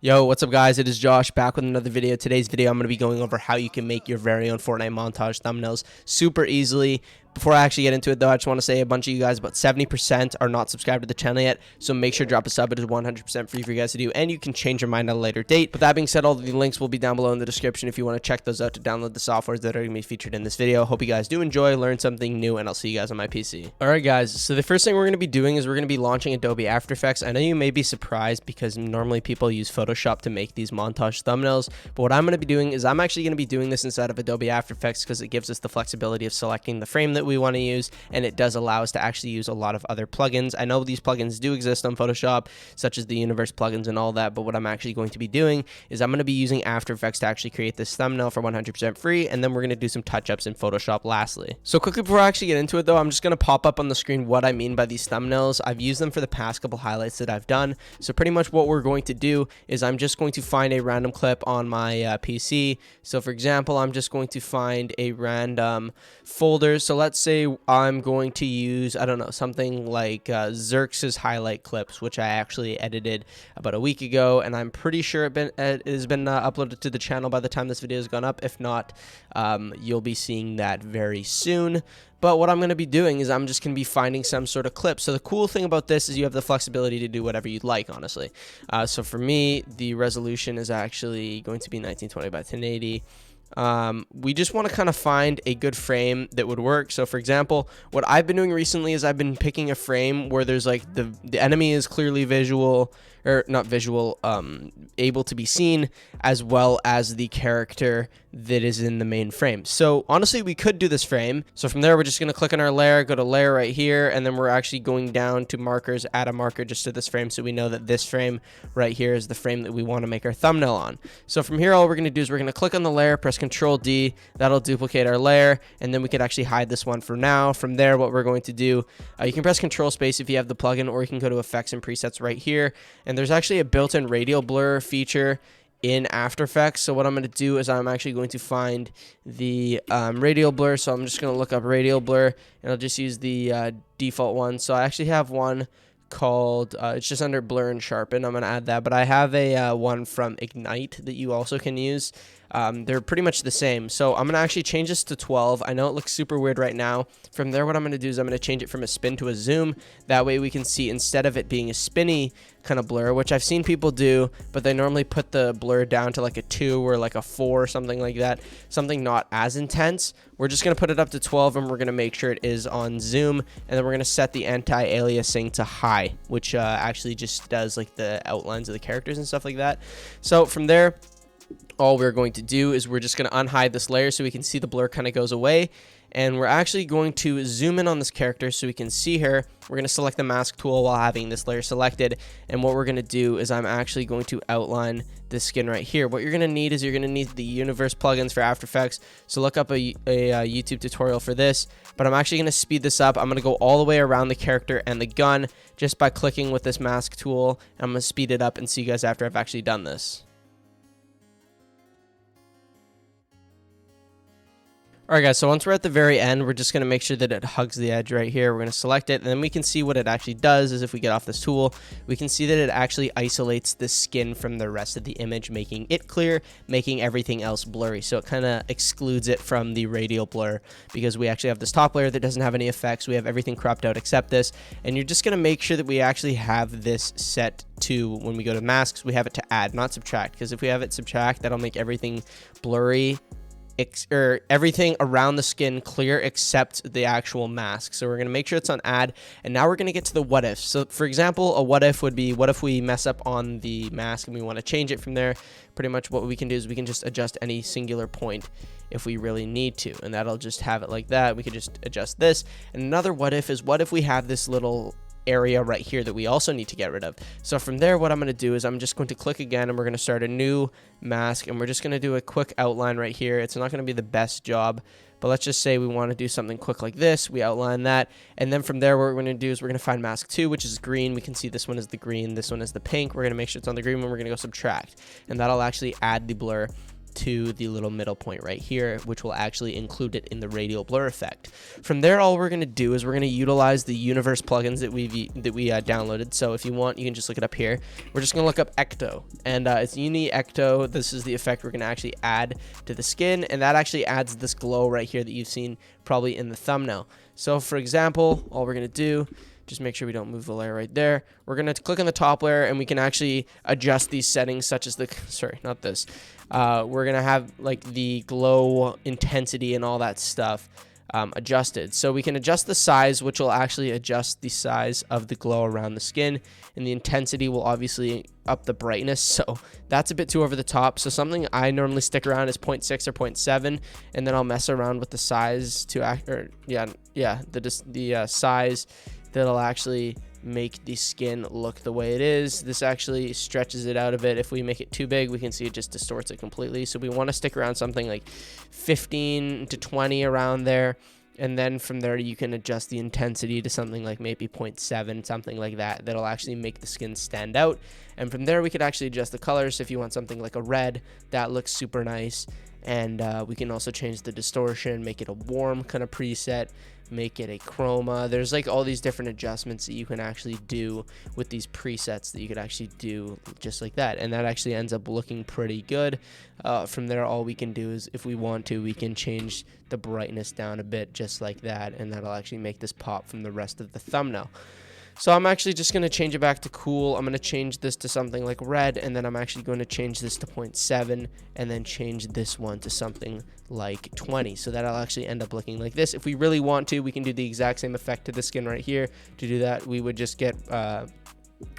Yo, what's up guys? It is Josh back with another video. Today's video I'm going to be going over how you can make your very own Fortnite montage thumbnails super easily. Before I actually get into it though, I just want to say a bunch of you guys, about 70% are not subscribed to the channel yet, so make sure to drop a sub. It is 100% free for you guys to do, and you can change your mind at a later date. But that being said, all of the links will be down below in the description if you want to check those out to download the softwares that are going to be featured in this video. Hope you guys do enjoy, learn something new, and I'll see you guys on my PC. Alright guys, so the first thing we're going to be doing is we're going to be launching Adobe After Effects. I know you may be surprised because normally people use Photoshop to make these montage thumbnails, but what I'm going to be doing is I'm actually going to be doing this inside of Adobe After Effects because it gives us the flexibility of selecting the frame that we want to use, and it does allow us to actually use a lot of other plugins. I know these plugins do exist on Photoshop, such as the universe plugins and all that, but what I'm actually going to be doing is I'm going to be using After Effects to actually create this thumbnail for 100% free, and then we're going to do some touch-ups in Photoshop lastly. So quickly before I actually get into it though, I'm just going to pop up on the screen what I mean by these thumbnails. I've used them for the past couple highlights that I've done, so pretty much what we're going to do is I'm just going to find a random clip on my PC. So for example, I'm just going to find a random folder. So let's say I'm going to use, I don't know, something like Xerx's highlight clips, which I actually edited about a week ago, and I'm pretty sure it has been uploaded to the channel by the time this video has gone up. If not, you'll be seeing that very soon. But what I'm going to be doing is I'm just going to be finding some sort of clip. So the cool thing about this is you have the flexibility to do whatever you'd like, honestly. So for me, the resolution is actually going to be 1920 by 1080. We just want to kind of find a good frame that would work. So for example, what I've been doing recently is I've been picking a frame where there's like the enemy is clearly visual, or not visual, able to be seen, as well as the character that is in the main frame. So honestly, we could do this frame. So from there, we're just going to click on our layer, go to layer right here, and then we're actually going down to markers, add a marker just to this frame, so we know that this frame right here is the frame that we want to make our thumbnail on. So from here, all we're going to do is we're going to click on the layer, press Control D, that'll duplicate our layer, and then we could actually hide this one for now. From there, what we're going to do, you can press Control Space if you have the plugin, or you can go to Effects and Presets right here, and there's actually a built-in Radial Blur feature in After Effects. So what I'm going to do is I'm actually going to find the Radial Blur. So I'm just going to look up Radial Blur, and I'll just use the default one. So I actually have one called it's just under Blur and Sharpen. I'm going to add that, but I have a one from Ignite that you also can use. They're pretty much the same. So I'm going to actually change this to 12. I know it looks super weird right now. From there, what I'm going to do is I'm going to change it from a spin to a zoom. That way we can see, instead of it being a spinny kind of blur, which I've seen people do, but they normally put the blur down to like a 2 or like a 4 or something like that, something not as intense. We're just going to put it up to 12, and we're going to make sure it is on zoom, and then we're going to set the anti-aliasing to high, which actually just does like the outlines of the characters and stuff like that. So from there, all we're going to do is we're just going to unhide this layer so we can see the blur kind of goes away, and we're actually going to zoom in on this character so we can see her. We're going to select the mask tool while having this layer selected, and what we're going to do is I'm actually going to outline this skin right here. What you're going to need is you're going to need the universe plugins for After Effects, so look up a YouTube tutorial for this, but I'm actually going to speed this up. I'm going to go all the way around the character and the gun just by clicking with this mask tool, and I'm going to speed it up and see you guys after I've actually done this. Alright guys, so once we're at the very end, we're just going to make sure that it hugs the edge right here. We're going to select it, and then we can see what it actually does is if we get off this tool, we can see that it actually isolates the skin from the rest of the image, making it clear, making everything else blurry. So it kind of excludes it from the radial blur, because we actually have this top layer that doesn't have any effects. We have everything cropped out except this, and you're just going to make sure that we actually have this set to, when we go to masks, we have it to add, not subtract, because if we have it subtract, that'll make everything blurry, or everything around the skin clear except the actual mask. So we're going to make sure it's on add, and now we're going to get to the what if. So for example, a what if would be, what if we mess up on the mask and we want to change it from there? Pretty much what we can do is we can just adjust any singular point if we really need to, and that'll just have it like that. We could just adjust this. And another what if is, what if we have this little area right here that we also need to get rid of? So from there, what I'm going to do is I'm just going to click again, and we're going to start a new mask, and we're just going to do a quick outline right here. It's not going to be the best job, but let's just say we want to do something quick like this. We outline that, and then from there, what we're going to do is we're going to find mask 2, which is green. We can see this one is the green, this one is the pink. We're going to make sure it's on the green one. We're going to go subtract, and that'll actually add the blur to the little middle point right here, which will actually include it in the radial blur effect. From there, all we're going to do is we're going to utilize the universe plugins that we downloaded. So if you want, you can just look it up here. We're just going to look up Ecto, and it's Uni Ecto. This is the effect we're going to actually add to the skin, and that actually adds this glow right here that you've seen probably in the thumbnail. So for example, all we're going to do, just make sure we don't move the layer right there. We're going to click on the top layer, and we can actually adjust these settings, such as the, sorry, not this. We're going to have like the glow intensity and all that stuff adjusted. So we can adjust the size, which will actually adjust the size of the glow around the skin, and the intensity will obviously up the brightness. So that's a bit too over the top. So something I normally stick around is 0.6 or 0.7, and then I'll mess around with the size to the size that'll actually make the skin look the way it is. This actually stretches it out a bit. If we make it too big, we can see it just distorts it completely. So we want to stick around something like 15 to 20 around there, and then from there you can adjust the intensity to something like maybe 0.7, something like that. That'll actually make the skin stand out. And from there we could actually adjust the colors. If you want something like a red, that looks super nice. And we can also change the distortion, make it a warm kind of preset, make it a chroma. There's like all these different adjustments that you can actually do with these presets that you could actually do just like that, and that actually ends up looking pretty good. From there, all we can do is, if we want to, we can change the brightness down a bit just like that, and that'll actually make this pop from the rest of the thumbnail. So I'm actually just going to change it back to cool. I'm going to change this to something like red, and then I'm actually going to change this to 0.7, and then change this one to something like 20. So that'll actually end up looking like this. If we really want to, we can do the exact same effect to the skin right here. To do that, we would just get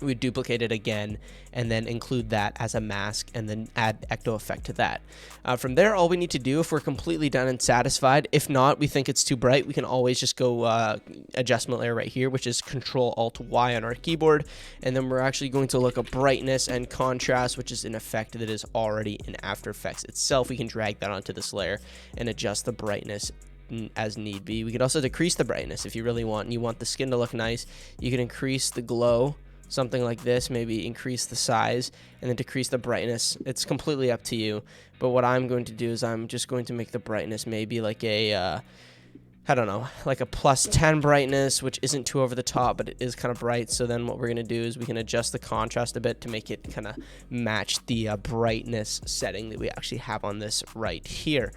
we would duplicate it again and then include that as a mask and then add ecto effect to that. From there, all we need to do, if we're completely done and satisfied, if not, we think it's too bright, we can always just go adjustment layer right here, which is Control-Alt-Y on our keyboard, and then we're actually going to look up brightness and contrast, which is an effect that is already in After Effects itself. We can drag that onto this layer and adjust the brightness as need be. We could also decrease the brightness if you really want, and you want the skin to look nice. You can increase the glow, something like this, maybe increase the size and then decrease the brightness. It's completely up to you, but what I'm going to do is I'm just going to make the brightness maybe like a I don't know, like a +10 brightness, which isn't too over the top, but it is kind of bright. So then what we're going to do is we can adjust the contrast a bit to make it kind of match the brightness setting that we actually have on this right here.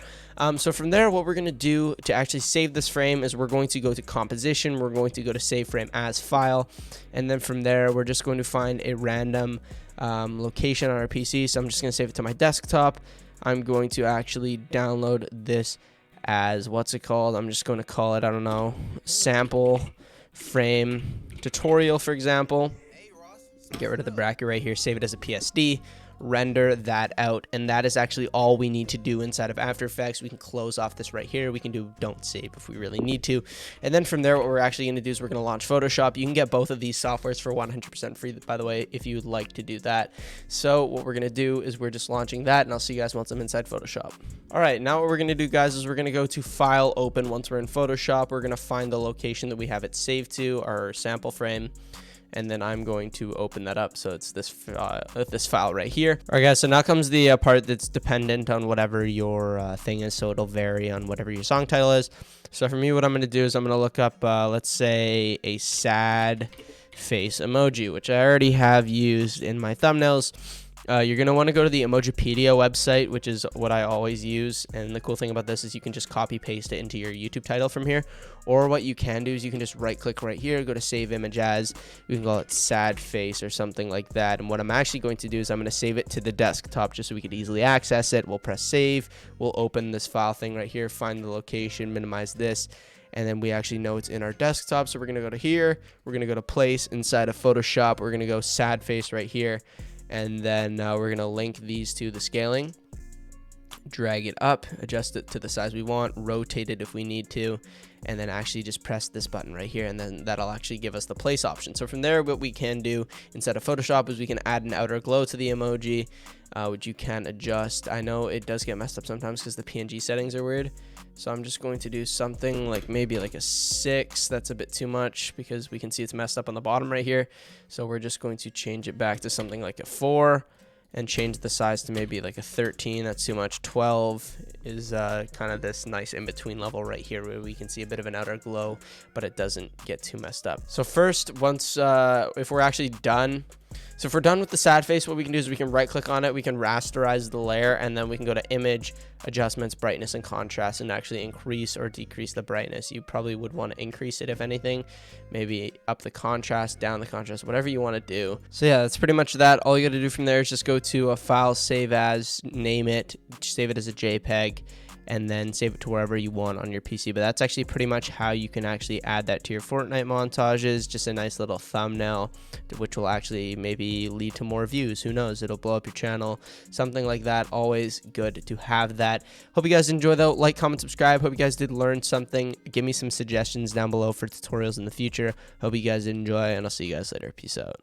So from there, what we're going to do to actually save this frame is we're going to go to composition, we're going to go to save frame as file, and then from there, we're just going to find a random location on our PC. So I'm just going to save it to my desktop. I'm going to actually download this as, what's it called? I'm just going to call it, I don't know, sample frame tutorial, for example. Get rid of the bracket right here, save it as a PSD, render that out, and that is actually all we need to do inside of After Effects. We can close off this right here. We can do don't save if we really need to, and then from there, what we're actually going to do is we're going to launch Photoshop. You can get both of these softwares for 100% free, by the way, if you would like to do that. So what we're going to do is we're just launching that, and I'll see you guys once I'm inside Photoshop. All right, now what we're going to do, guys, is we're going to go to File, Open. Once we're in Photoshop, we're going to find the location that we have it saved to, our sample frame, and then I'm going to open that up. So it's this file right here. All right, guys, so now comes the part that's dependent on whatever your thing is, so it'll vary on whatever your song title is. So for me, what I'm going to do is I'm going to look up, let's say, a sad face emoji, which I already have used in my thumbnails. You're going to want to go to the Emojipedia website, which is what I always use. And the cool thing about this is you can just copy paste it into your YouTube title from here. Or what you can do is you can just right click right here, go to save image as, we can call it sad face or something like that. And what I'm actually going to do is I'm going to save it to the desktop just so we could easily access it. We'll press save. We'll open this file thing right here, find the location, minimize this. And then we actually know it's in our desktop. So we're going to go to here. We're going to go to place inside of Photoshop. We're going to go sad face right here. And then we're going to link these to the scaling, drag it up, adjust it to the size we want, rotate it if we need to, and then actually just press this button right here, and then that'll actually give us the place option. So from there, what we can do instead of Photoshop is we can add an outer glow to the emoji, which you can adjust. I know it does get messed up sometimes because the PNG settings are weird. So I'm just going to do something like maybe like a 6. That's a bit too much because we can see it's messed up on the bottom right here. So we're just going to change it back to something like a 4. and change the size to maybe like a 13. That's too much. 12 is kind of this nice in-between level right here where we can see a bit of an outer glow, but it doesn't get too messed up. So first, once if we're actually done, so if we're done with the sad face, what we can do is we can right click on it, we can rasterize the layer, and then we can go to image, adjustments, brightness, and contrast, and actually increase or decrease the brightness. You probably would want to increase it, if anything, maybe up the contrast, down the contrast, whatever you want to do. So yeah, that's pretty much that. All you got to do from there is just go to a file, save as, name it, save it as a JPEG, and then save it to wherever you want on your PC. But that's actually pretty much how you can actually add that to your Fortnite montages. Just a nice little thumbnail, which will actually maybe lead to more views. Who knows? It'll blow up your channel, something like that. Always good to have that. Hope you guys enjoy though. Like, comment, subscribe. Hope you guys did learn something. Give me some suggestions down below for tutorials in the future. Hope you guys enjoy, and I'll see you guys later. Peace out.